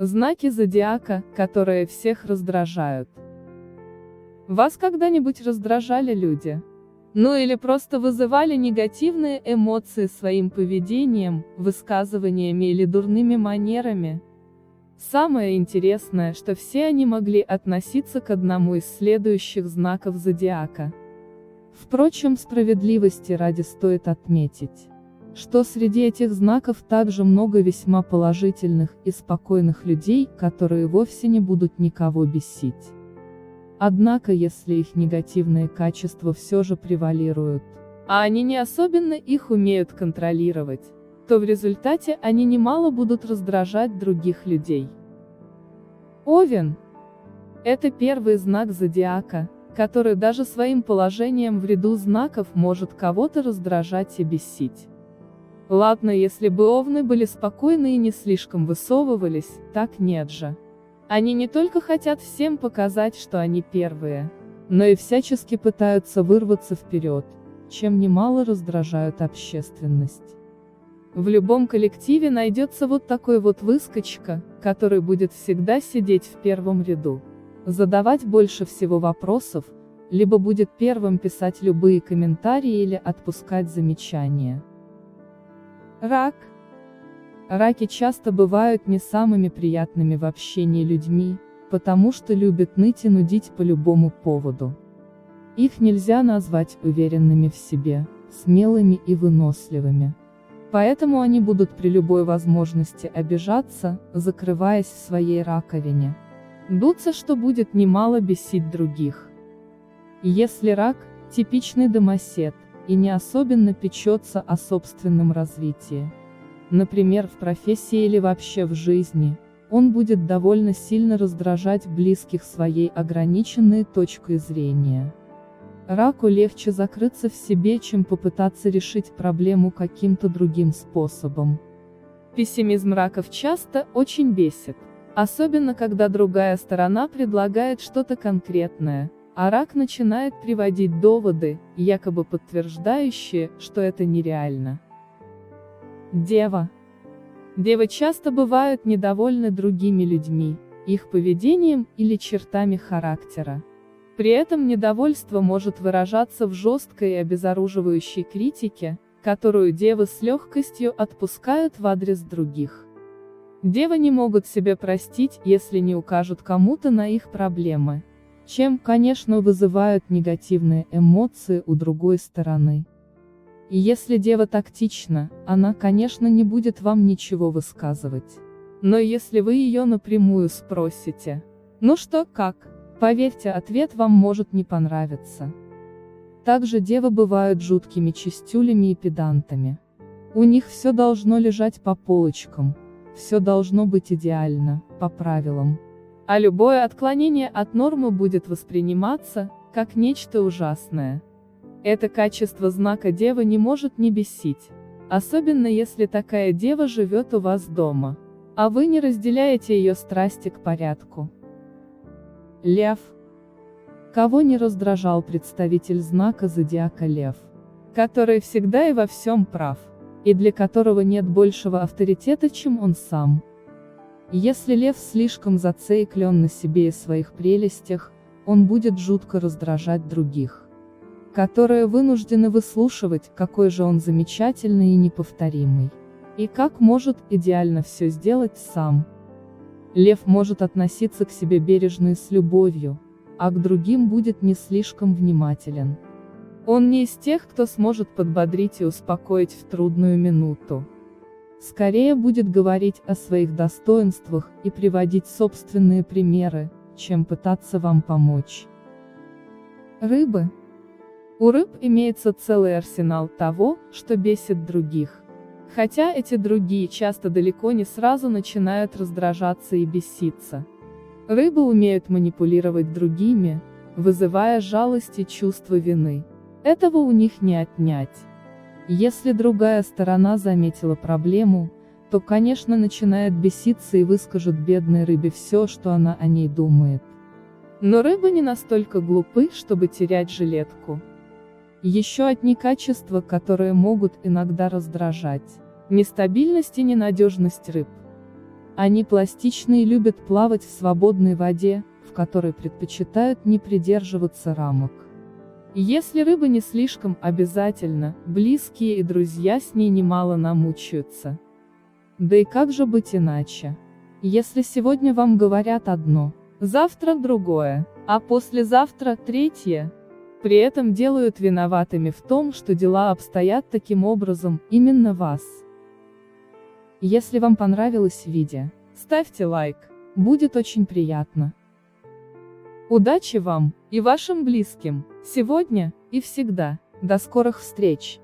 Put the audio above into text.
Знаки зодиака, которые всех раздражают. Вас когда-нибудь раздражали люди? Ну или просто вызывали негативные эмоции своим поведением, высказываниями или дурными манерами? Самое интересное, что все они могли относиться к одному из следующих знаков зодиака. Впрочем, справедливости ради стоит отметить, что среди этих знаков также много весьма положительных и спокойных людей, которые вовсе не будут никого бесить. Однако если их негативные качества все же превалируют, а они не особенно их умеют контролировать, то в результате они немало будут раздражать других людей. Овен. Это первый знак зодиака, который даже своим положением в ряду знаков может кого-то раздражать и бесить. Ладно, если бы овны были спокойны и не слишком высовывались, так нет же. Они не только хотят всем показать, что они первые, но и всячески пытаются вырваться вперед, чем немало раздражают общественность. В любом коллективе найдется вот такой вот выскочка, который будет всегда сидеть в первом ряду, задавать больше всего вопросов, либо будет первым писать любые комментарии или отпускать замечания. Рак. Раки часто бывают не самыми приятными в общении людьми, потому что любят ныть и нудить по любому поводу. Их нельзя назвать уверенными в себе, смелыми и выносливыми. Поэтому они будут при любой возможности обижаться, закрываясь в своей раковине. Дуться, что будет немало бесить других. Если рак – типичный домосед, и не особенно печется о собственном развитии, например, в профессии или вообще в жизни, он будет довольно сильно раздражать близких своей ограниченной точкой зрения. Раку легче закрыться в себе, чем попытаться решить проблему каким-то другим способом. Пессимизм раков часто очень бесит, особенно когда другая сторона предлагает что-то конкретное, а рак начинает приводить доводы, якобы подтверждающие, что это нереально. Дева. Девы часто бывают недовольны другими людьми, их поведением или чертами характера. При этом недовольство может выражаться в жесткой и обезоруживающей критике, которую девы с легкостью отпускают в адрес других. Девы не могут себе простить, если не укажут кому-то на их проблемы, чем, конечно, вызывают негативные эмоции у другой стороны. И если дева тактична, она, конечно, не будет вам ничего высказывать. Но если вы ее напрямую спросите: «Ну что, как?», поверьте, ответ вам может не понравиться. Также девы бывают жуткими чистюлями и педантами. У них все должно лежать по полочкам, все должно быть идеально, по правилам. А любое отклонение от нормы будет восприниматься как нечто ужасное. Это качество знака девы не может не бесить, особенно если такая дева живет у вас дома, а вы не разделяете ее страсти к порядку. Лев. Кого не раздражал представитель знака зодиака Лев, который всегда и во всем прав, и для которого нет большего авторитета, чем он сам. Если Лев слишком зациклен на себе и своих прелестях, он будет жутко раздражать других, которые вынуждены выслушивать, какой же он замечательный и неповторимый, и как может идеально все сделать сам. Лев может относиться к себе бережно и с любовью, а к другим будет не слишком внимателен. Он не из тех, кто сможет подбодрить и успокоить в трудную минуту. Скорее будет говорить о своих достоинствах и приводить собственные примеры, чем пытаться вам помочь. Рыбы. У рыб имеется целый арсенал того, что бесит других. Хотя эти другие часто далеко не сразу начинают раздражаться и беситься. Рыбы умеют манипулировать другими, вызывая жалость и чувство вины. Этого у них не отнять. Если другая сторона заметила проблему, то, конечно, начинает беситься и выскажет бедной рыбе все, что она о ней думает. Но рыбы не настолько глупы, чтобы терять жилетку. Еще одни качества, которые могут иногда раздражать: нестабильность и ненадежность рыб. Они пластичны и любят плавать в свободной воде, в которой предпочитают не придерживаться рамок. Если рыба не слишком обязательна, близкие и друзья с ней немало намучаются. Да и как же быть иначе? Если сегодня вам говорят одно, завтра другое, а послезавтра третье, при этом делают виноватыми в том, что дела обстоят таким образом, именно вас. Если вам понравилось видео, ставьте лайк, будет очень приятно. Удачи вам и вашим близким, сегодня и всегда. До скорых встреч!